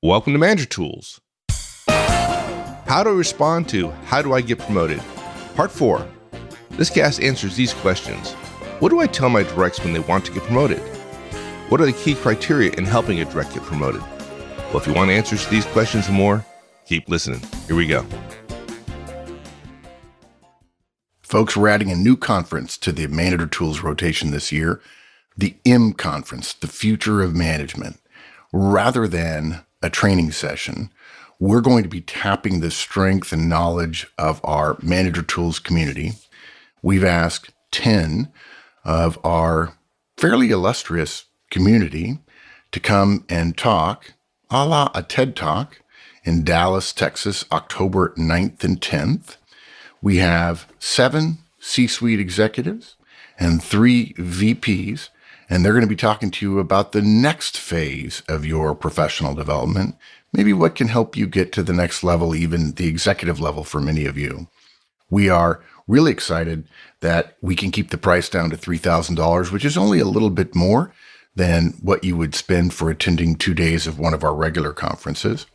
Welcome to Manager Tools. How do I respond to how do I get promoted? Part 4. This cast answers these questions. What do I tell my directs when they want to get promoted? What are the key criteria in helping a direct get promoted? Well, if you want answers to these questions and more, keep listening. Here we go. Folks, we're adding a new conference to the Manager Tools rotation this year, the M Conference, the Future of Management. Rather than a training session, we're going to be tapping the strength and knowledge of our Manager Tools community. We've asked 10 of our fairly illustrious community to come and talk, a la a TED Talk, in Dallas, Texas, October 9th and 10th. We have 7 C-suite executives and 3 VPs, and they're going to be talking to you about the next phase of your professional development, maybe what can help you get to the next level, even the executive level for many of you. We are really excited that we can keep the price down to $3,000, which is only a little bit more than what you would spend for attending 2 days of one of our regular conferences.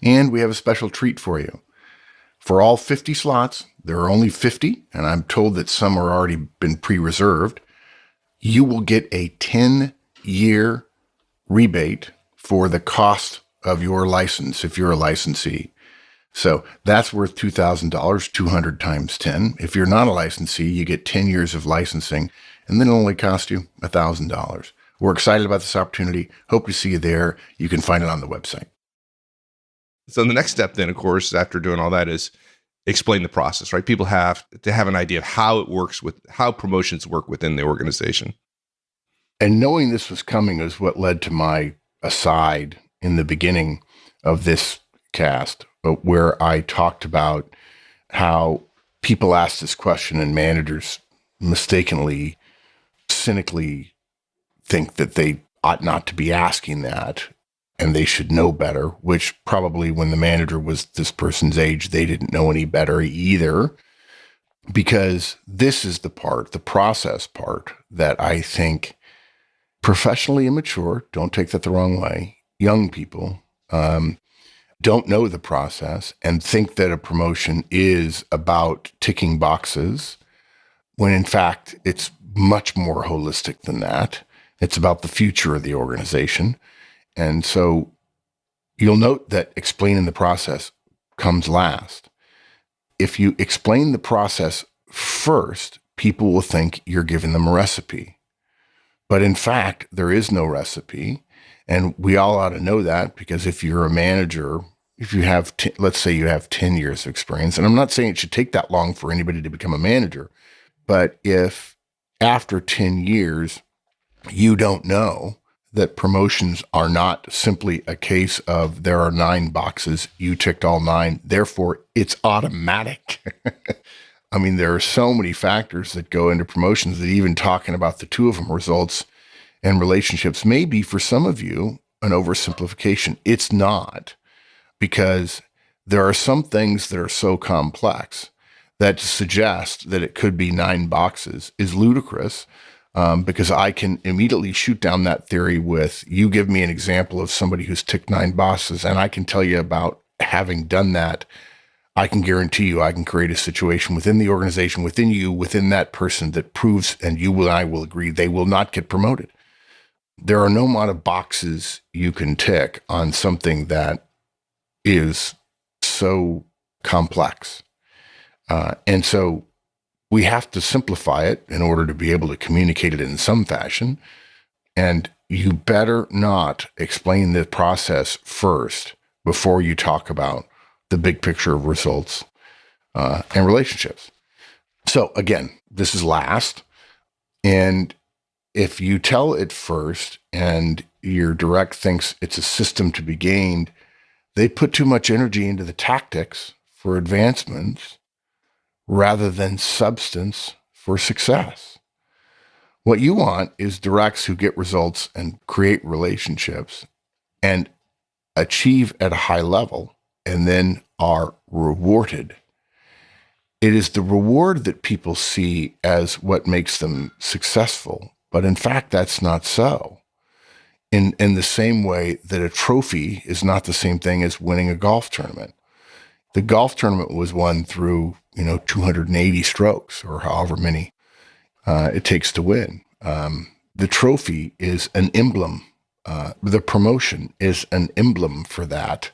And we have a special treat for you. For all 50 slots, there are only 50, and I'm told that some are already been pre-reserved. You will get a 10-year rebate for the cost of your license if you're a licensee. So that's worth $2,000, 200 times 10. If you're not a licensee, you get 10 years of licensing, and then it'll only cost you $1,000. We're excited about this opportunity. Hope to see you there. You can find it on the website. So the next step then, of course, after doing all that is explain the process, right? People have to have an idea of how it works with how promotions work within the organization. And knowing this was coming is what led to my aside in the beginning of this cast, where I talked about how people ask this question and managers mistakenly, cynically think that they ought not to be asking that and they should know better, which probably when the manager was this person's age, they didn't know any better either, because this is the part, the process part, that I think professionally immature, don't take that the wrong way, young people don't know the process and think that a promotion is about ticking boxes, when in fact it's much more holistic than that. It's about the future of the organization. And so you'll note that explaining the process comes last. If you explain the process first, people will think you're giving them a recipe. But in fact, there is no recipe. And we all ought to know that, because if you're a manager, if you have, let's say you have 10 years of experience, and I'm not saying it should take that long for anybody to become a manager, but if after 10 years, you don't know that promotions are not simply a case of there are 9 boxes, you ticked all 9, therefore it's automatic. I mean, there are so many factors that go into promotions that even talking about the 2 of them, results and relationships, may be for some of you an oversimplification. It's not, because there are some things that are so complex that to suggest that it could be 9 boxes is ludicrous. Because I can immediately shoot down that theory with, you give me an example of somebody who's ticked 9 boxes, and I can tell you about having done that. I can guarantee you I can create a situation within the organization, within you, within that person that proves, and you and I will agree, they will not get promoted. There are no amount of boxes you can tick on something that is so complex. And so we have to simplify it in order to be able to communicate it in some fashion. And you better not explain the process first before you talk about the big picture of results and relationships. So again, this is last. And if you tell it first and your direct thinks it's a system to be gained, they put too much energy into the tactics for advancements rather than substance for success. What you want is directs who get results and create relationships and achieve at a high level and then are rewarded. It is the reward that people see as what makes them successful. But in fact, that's not so. in the same way that a trophy is not the same thing as winning a golf tournament. The golf tournament was won through, 280 strokes or however many it takes to win. The trophy is an emblem. The promotion is an emblem for that,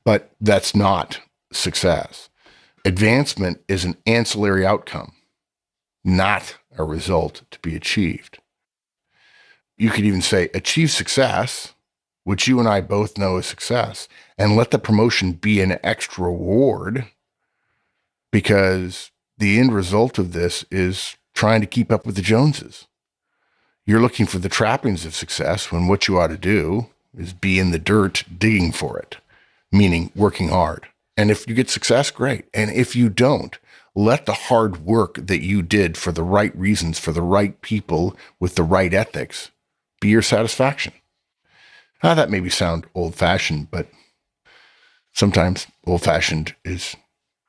but that's not success. Advancement is an ancillary outcome, not a result to be achieved. You could even say achieve success, which you and I both know is success, and let the promotion be an extra reward, because the end result of this is trying to keep up with the Joneses. You're looking for the trappings of success when what you ought to do is be in the dirt digging for it, meaning working hard. And if you get success, great. And if you don't, let the hard work that you did for the right reasons, for the right people with the right ethics, be your satisfaction. Now, that maybe sound old-fashioned, but sometimes old-fashioned is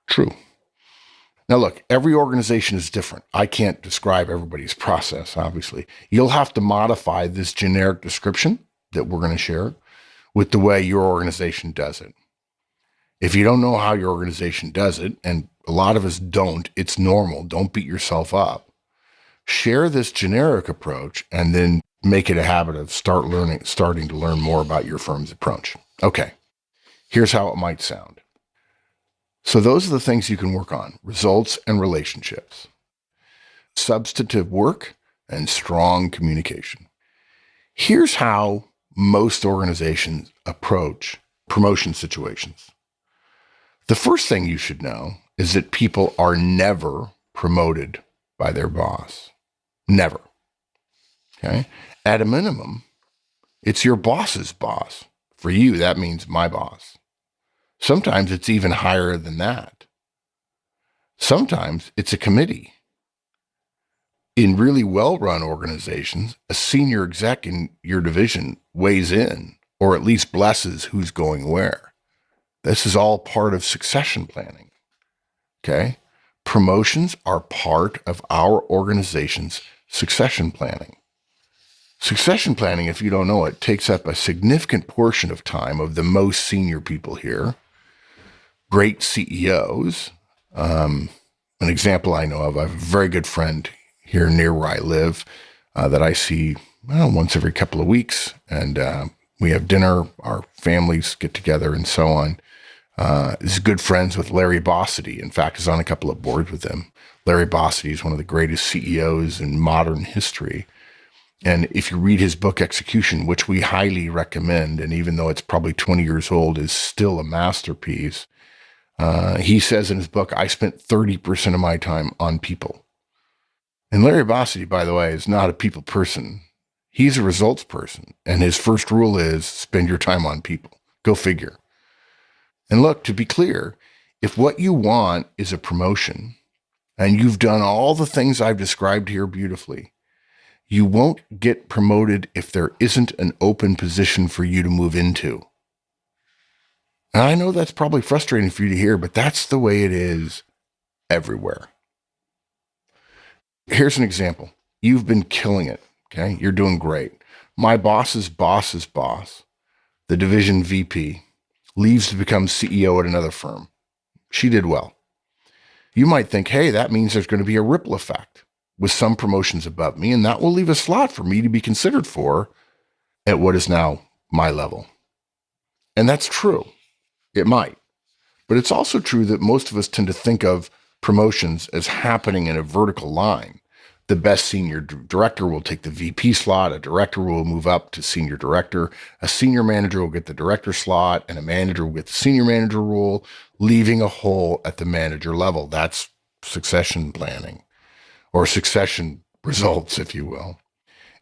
true. Now, look, every organization is different. I can't describe everybody's process, obviously. You'll have to modify this generic description that we're going to share with the way your organization does it. If you don't know how your organization does it, and a lot of us don't, it's normal. Don't beat yourself up. Share this generic approach and then make it a habit of starting to learn more about your firm's approach. Okay, here's how it might sound. So those are the things you can work on: results and relationships, substantive work, and strong communication. Here's how most organizations approach promotion situations. The first thing you should know is that people are never promoted by their boss. Never. Okay? At a minimum, it's your boss's boss. For you, that means my boss. Sometimes it's even higher than that. Sometimes it's a committee. In really well-run organizations, a senior exec in your division weighs in, or at least blesses who's going where. This is all part of succession planning. Okay? Promotions are part of our organization's succession planning. Succession planning, if you don't know it, takes up a significant portion of time of the most senior people here. Great CEOs. An example I know of, I have a very good friend here near where I live that I see once every couple of weeks. And we have dinner, our families get together and so on. Is good friends with Larry Bossidy. In fact, is on a couple of boards with him. Larry Bossidy is one of the greatest CEOs in modern history. And if you read his book, Execution, which we highly recommend, and even though it's probably 20 years old, is still a masterpiece, he says in his book, I spent 30% of my time on people. And Larry Bossidy, by the way, is not a people person. He's a results person. And his first rule is spend your time on people. Go figure. And look, to be clear, if what you want is a promotion, and you've done all the things I've described here beautifully, you won't get promoted if there isn't an open position for you to move into. And I know that's probably frustrating for you to hear, but that's the way it is everywhere. Here's an example. You've been killing it, okay? You're doing great. My boss's boss's boss, the division VP, leaves to become CEO at another firm. She did well. You might think, hey, that means there's going to be a ripple effect with some promotions above me, and that will leave a slot for me to be considered for at what is now my level. And that's true. It might. But it's also true that most of us tend to think of promotions as happening in a vertical line. The best senior director will take the VP slot, a director will move up to senior director, a senior manager will get the director slot, and a manager will get the senior manager role, leaving a hole at the manager level. That's succession planning, or succession results, if you will.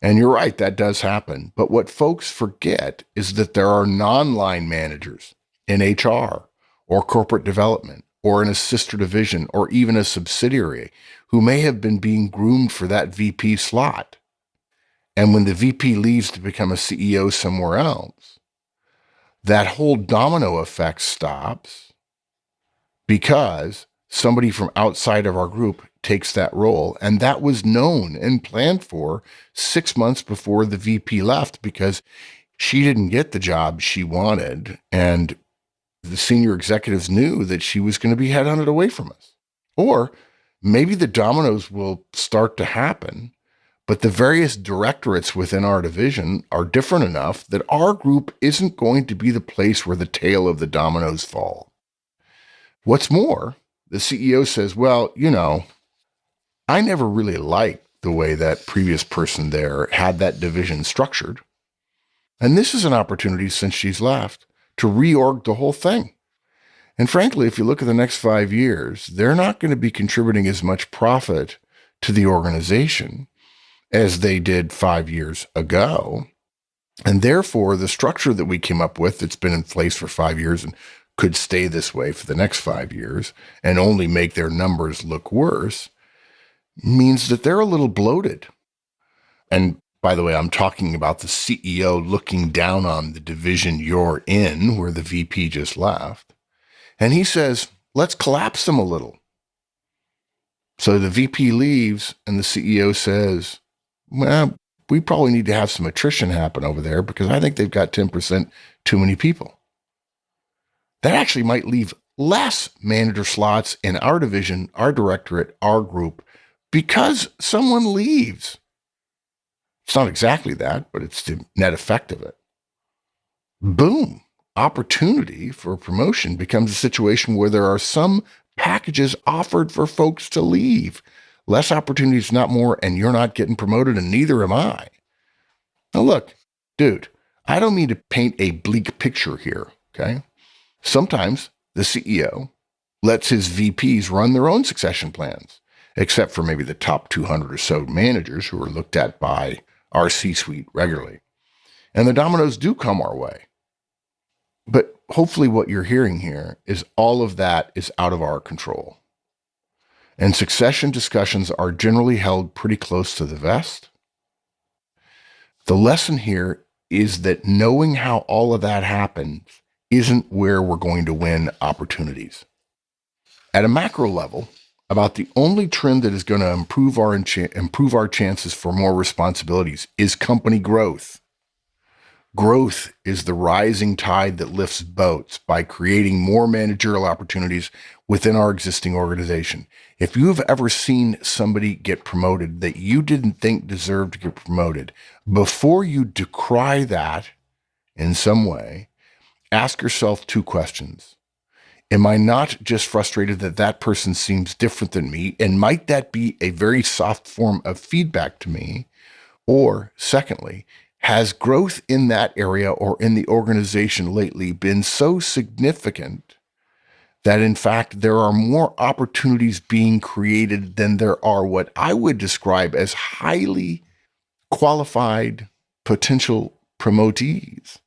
And you're right, that does happen. But what folks forget is that there are non-line managers in HR or corporate development or in a sister division or even a subsidiary who may have been being groomed for that VP slot. And when the VP leaves to become a CEO somewhere else, that whole domino effect stops because somebody from outside of our group takes that role. And that was known and planned for 6 months before the VP left because she didn't get the job she wanted. And the senior executives knew that she was going to be headhunted away from us. Or maybe the dominoes will start to happen, but the various directorates within our division are different enough that our group isn't going to be the place where the tail of the dominoes fall. What's more, the CEO says, well, I never really liked the way that previous person there had that division structured. And this is an opportunity since she's left to reorg the whole thing. And frankly, if you look at the next 5 years, they're not going to be contributing as much profit to the organization as they did 5 years ago. And therefore, the structure that we came up with that's been in place for 5 years and could stay this way for the next 5 years and only make their numbers look worse means that they're a little bloated. And by the way, I'm talking about the CEO looking down on the division you're in, where the VP just left. And he says, let's collapse them a little. So the VP leaves and the CEO says, well, we probably need to have some attrition happen over there because I think they've got 10% too many people. That actually might leave less manager slots in our division, our directorate, our group, because someone leaves. It's not exactly that, but it's the net effect of it. Boom. Opportunity for promotion becomes a situation where there are some packages offered for folks to leave. Less opportunities, not more, and you're not getting promoted, and neither am I. Now look, dude, I don't mean to paint a bleak picture here, okay? Sometimes the CEO lets his VPs run their own succession plans, except for maybe the top 200 or so managers who are looked at by our C-suite regularly. And the dominoes do come our way. But hopefully what you're hearing here is all of that is out of our control. And succession discussions are generally held pretty close to the vest. The lesson here is that knowing how all of that happens isn't where we're going to win opportunities. At a macro level, about the only trend that is going to improve our chances for more responsibilities is company growth. Growth is the rising tide that lifts boats by creating more managerial opportunities within our existing organization. If you've ever seen somebody get promoted that you didn't think deserved to get promoted, before you decry that in some way, ask yourself 2 questions. Am I not just frustrated that that person seems different than me? And might that be a very soft form of feedback to me? Or secondly, has growth in that area or in the organization lately been so significant that in fact there are more opportunities being created than there are what I would describe as highly qualified potential promotees?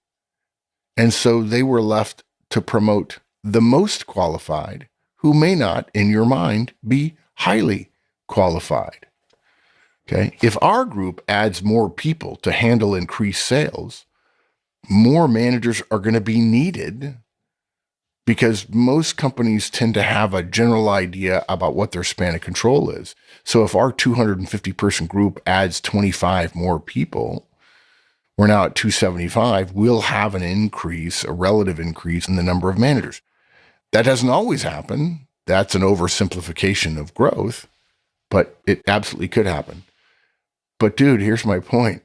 And so they were left to promote the most qualified, who may not, in your mind, be highly qualified. Okay. If our group adds more people to handle increased sales, more managers are going to be needed because most companies tend to have a general idea about what their span of control is. So if our 250 person group adds 25 more people, we're now at 275, we'll have an increase, a relative increase in the number of managers. That doesn't always happen. That's an oversimplification of growth, but it absolutely could happen. But dude, here's my point.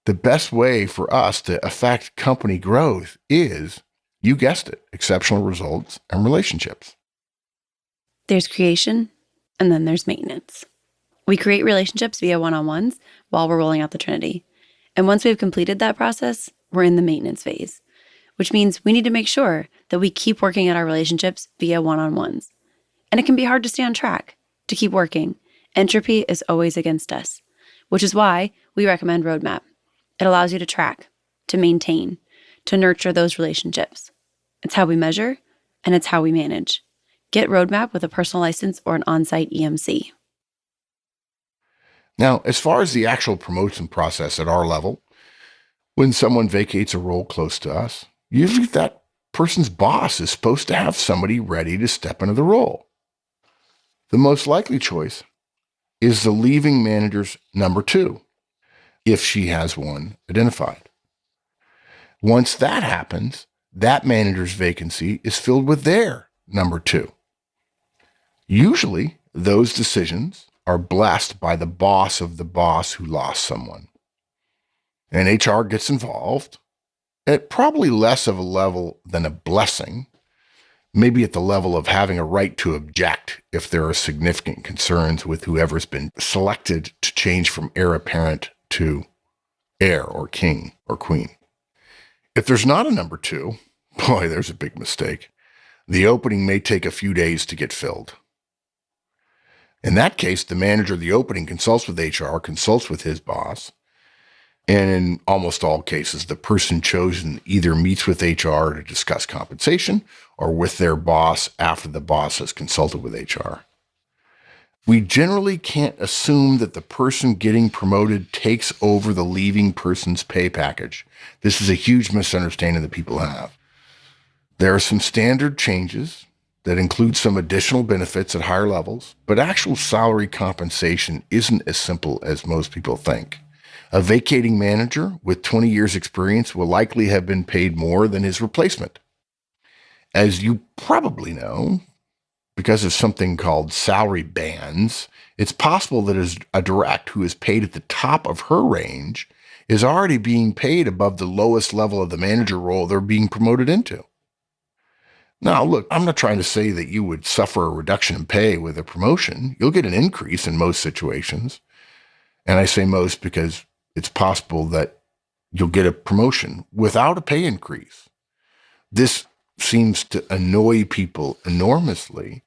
The best way for us to affect company growth is, you guessed it, exceptional results and relationships. There's creation, and then there's maintenance. We create relationships via one-on-ones while we're rolling out the Trinity. And once we've completed that process, we're in the maintenance phase, which means we need to make sure that we keep working at our relationships via one-on-ones. And it can be hard to stay on track, to keep working. Entropy is always against us, which is why we recommend Roadmap. It allows you to track, to maintain, to nurture those relationships. It's how we measure, and it's how we manage. Get Roadmap with a personal license or an on-site EMC. Now, as far as the actual promotion process at our level, when someone vacates a role close to us, usually that person's boss is supposed to have somebody ready to step into the role. The most likely choice is the leaving manager's number 2, if she has one identified. Once that happens, that manager's vacancy is filled with their number 2. Usually, those decisions are blessed by the boss of the boss who lost someone. And HR gets involved at probably less of a level than a blessing, maybe at the level of having a right to object if there are significant concerns with whoever's been selected to change from heir apparent to heir or king or queen. If there's not a number 2, boy, there's a big mistake. The opening may take a few days to get filled. In that case, the manager of the opening consults with HR, consults with his boss, and in almost all cases, the person chosen either meets with HR to discuss compensation or with their boss after the boss has consulted with HR. We generally can't assume that the person getting promoted takes over the leaving person's pay package. This is a huge misunderstanding that people have. There are some standard changes that include some additional benefits at higher levels, but actual salary compensation isn't as simple as most people think. A vacating manager with 20 years experience will likely have been paid more than his replacement. As you probably know, because of something called salary bands, it's possible that a direct who is paid at the top of her range is already being paid above the lowest level of the manager role they're being promoted into. Now, look, I'm not trying to say that you would suffer a reduction in pay with a promotion. You'll get an increase in most situations. And I say most because it's possible that you'll get a promotion without a pay increase. This seems to annoy people enormously,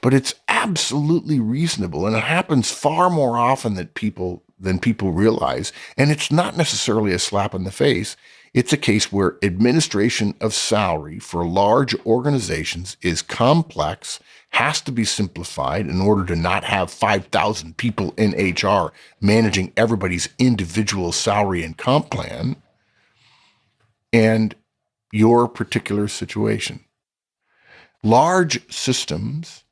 but it's absolutely reasonable. And it happens far more often than people realize. And it's not necessarily a slap in the face. It's a case where administration of salary for large organizations is complex, has to be simplified in order to not have 5,000 people in HR managing everybody's individual salary and comp plan, and your particular situation. Large systems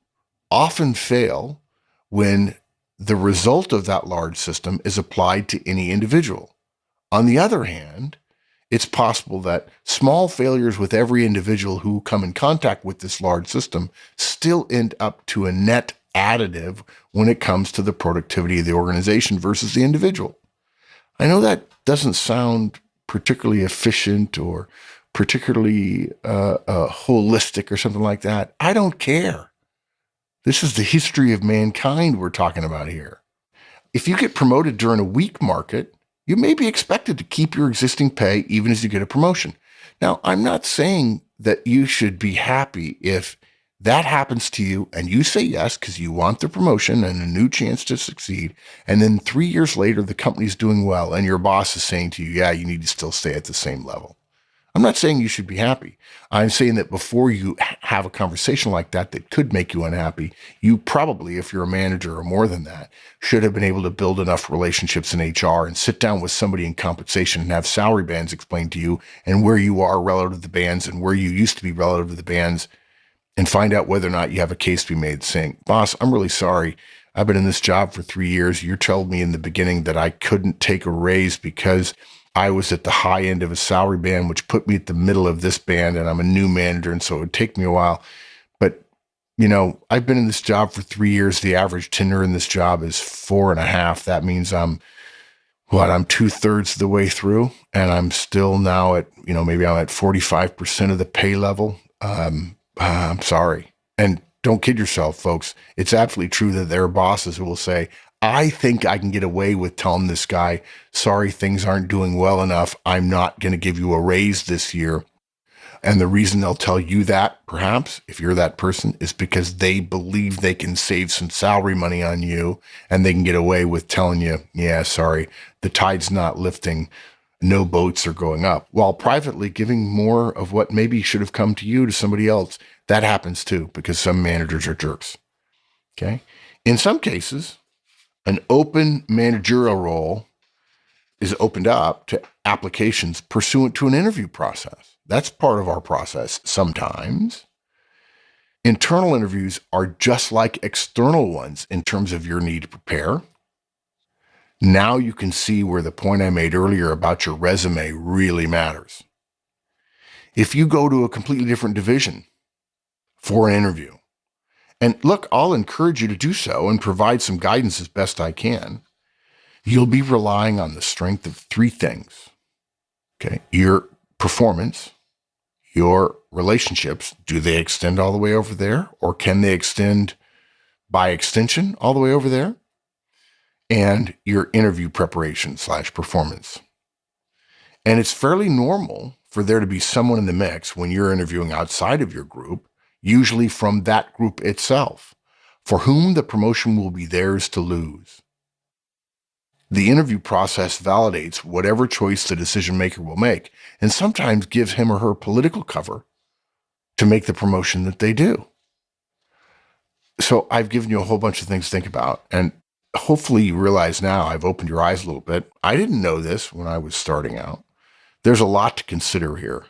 often fail when the result of that large system is applied to any individual. On the other hand, it's possible that small failures with every individual who come in contact with this large system still end up to a net additive when it comes to the productivity of the organization versus the individual. I know that doesn't sound particularly efficient or particularly holistic or something like that. I don't care. This is the history of mankind we're talking about here. If you get promoted during a weak market, you may be expected to keep your existing pay even as you get a promotion. Now, I'm not saying that you should be happy if that happens to you and you say yes because you want the promotion and a new chance to succeed, and then 3 years later, the company's doing well and your boss is saying to you, yeah, you need to still stay at the same level. I'm not saying you should be happy. I'm saying that before you have a conversation like that could make you unhappy, you probably, if you're a manager or more than that, should have been able to build enough relationships in HR and sit down with somebody in compensation and have salary bands explained to you and where you are relative to the bands and where you used to be relative to the bands, and find out whether or not you have a case to be made saying, boss, I'm really sorry. I've been in this job for 3 years. You told me in the beginning that I couldn't take a raise because I was at the high end of a salary band, which put me at the middle of this band, and I'm a new manager, and so it would take me a while. But, I've been in this job for 3 years. The average tenure in this job is 4.5. That means I'm 2/3 of the way through, and I'm still now at, maybe I'm at 45% of the pay level. I'm sorry. And don't kid yourself, folks. It's absolutely true that there are bosses who will say, I think I can get away with telling this guy, sorry, things aren't doing well enough. I'm not going to give you a raise this year. And the reason they'll tell you that, perhaps, if you're that person, is because they believe they can save some salary money on you and they can get away with telling you, yeah, sorry, the tide's not lifting. No boats are going up. While privately giving more of what maybe should have come to you to somebody else. That happens too, because some managers are jerks. Okay. In some cases, an open managerial role is opened up to applications pursuant to an interview process. That's part of our process sometimes. Internal interviews are just like external ones in terms of your need to prepare. Now you can see where the point I made earlier about your resume really matters. If you go to a completely different division for an interview, and look, I'll encourage you to do so and provide some guidance as best I can, you'll be relying on the strength of three things. Okay, your performance, your relationships, do they extend all the way over there? Or can they extend by extension all the way over there? And your interview preparation / performance. And it's fairly normal for there to be someone in the mix when you're interviewing outside of your group, usually from that group itself, for whom the promotion will be theirs to lose. The interview process validates whatever choice the decision maker will make, and sometimes gives him or her political cover to make the promotion that they do. So I've given you a whole bunch of things to think about, and hopefully you realize now I've opened your eyes a little bit. I didn't know this when I was starting out. There's a lot to consider here.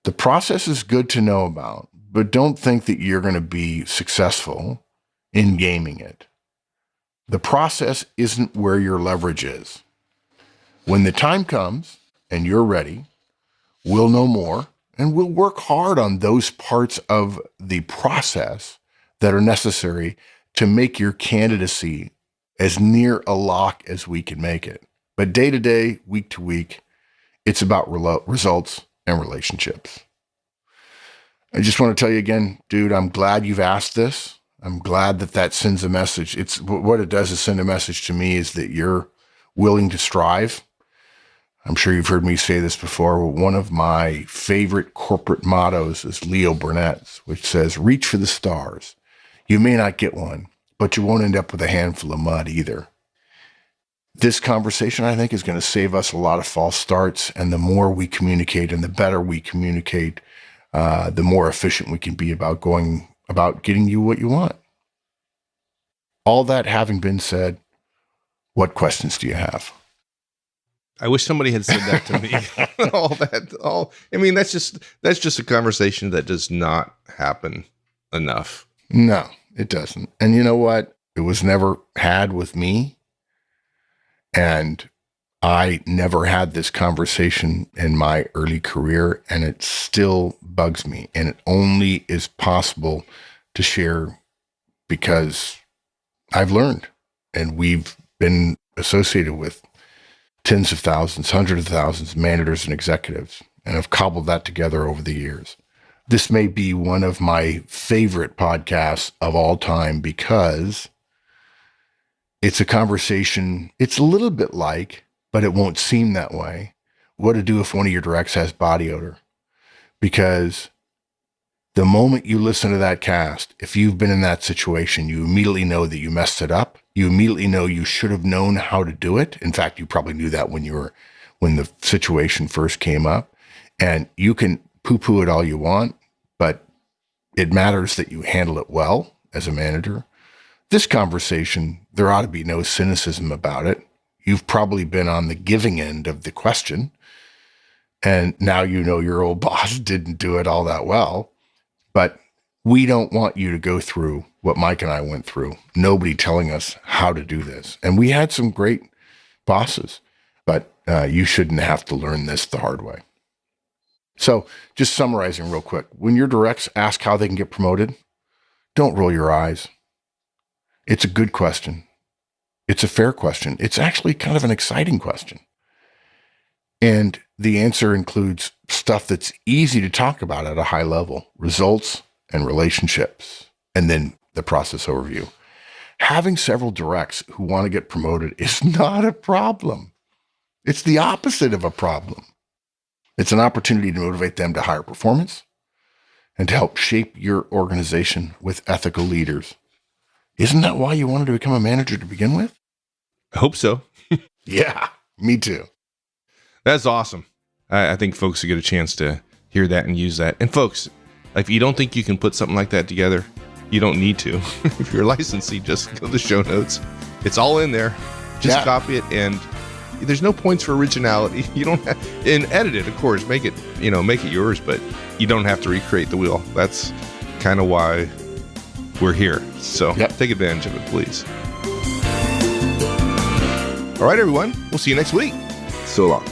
The process is good to know about, but don't think that you're going to be successful in gaming it. The process isn't where your leverage is. When the time comes and you're ready, we'll know more and we'll work hard on those parts of the process that are necessary to make your candidacy as near a lock as we can make it. But day to day, week to week, it's about results and relationships. I just want to tell you again, dude, I'm glad you've asked this. I'm glad that sends a message. It's what it does is send a message to me is that you're willing to strive. I'm sure you've heard me say this before. One of my favorite corporate mottos is Leo Burnett's, which says, reach for the stars. You may not get one, but you won't end up with a handful of mud either. This conversation, I think, is going to save us a lot of false starts. And the more we communicate and the better we communicate, the more efficient we can be about getting you what you want. All that having been said, what questions do you have? I wish somebody had said that to me. That's just a conversation that does not happen enough. No, it doesn't. And you know what? It was never had with me. And I never had this conversation in my early career, and it still bugs me. And it only is possible to share because I've learned, and we've been associated with tens of thousands, hundreds of thousands of managers and executives, and I've cobbled that together over the years. This may be one of my favorite podcasts of all time because it's a conversation. It's a little bit like, but it won't seem that way, what to do if one of your directs has body odor. Because the moment you listen to that cast, if you've been in that situation, you immediately know that you messed it up. You immediately know you should have known how to do it. In fact, you probably knew that when the situation first came up. And you can poo-poo it all you want, but it matters that you handle it well as a manager. This conversation, there ought to be no cynicism about it. You've probably been on the giving end of the question, and now you know your old boss didn't do it all that well. But we don't want you to go through what Mike and I went through, nobody telling us how to do this. And we had some great bosses, but you shouldn't have to learn this the hard way. So just summarizing real quick, when your directs ask how they can get promoted, don't roll your eyes. It's a good question. It's a fair question. It's actually kind of an exciting question. And the answer includes stuff that's easy to talk about at a high level, results and relationships, and then the process overview. Having several directs who want to get promoted is not a problem. It's the opposite of a problem. It's an opportunity to motivate them to higher performance and to help shape your organization with ethical leaders. Isn't that why you wanted to become a manager to begin with? I hope so. Yeah, me too. That's awesome. I think folks will get a chance to hear that and use that. And folks, if you don't think you can put something like that together, you don't need to. If you're a licensee, just go to the show notes. It's all in there. Just copy it, and there's no points for originality. You don't have, and edit it, of course, make it yours, but you don't have to recreate the wheel. That's kind of why we're here. So Yep. take advantage of it, please. All right, everyone. We'll see you next week. So long.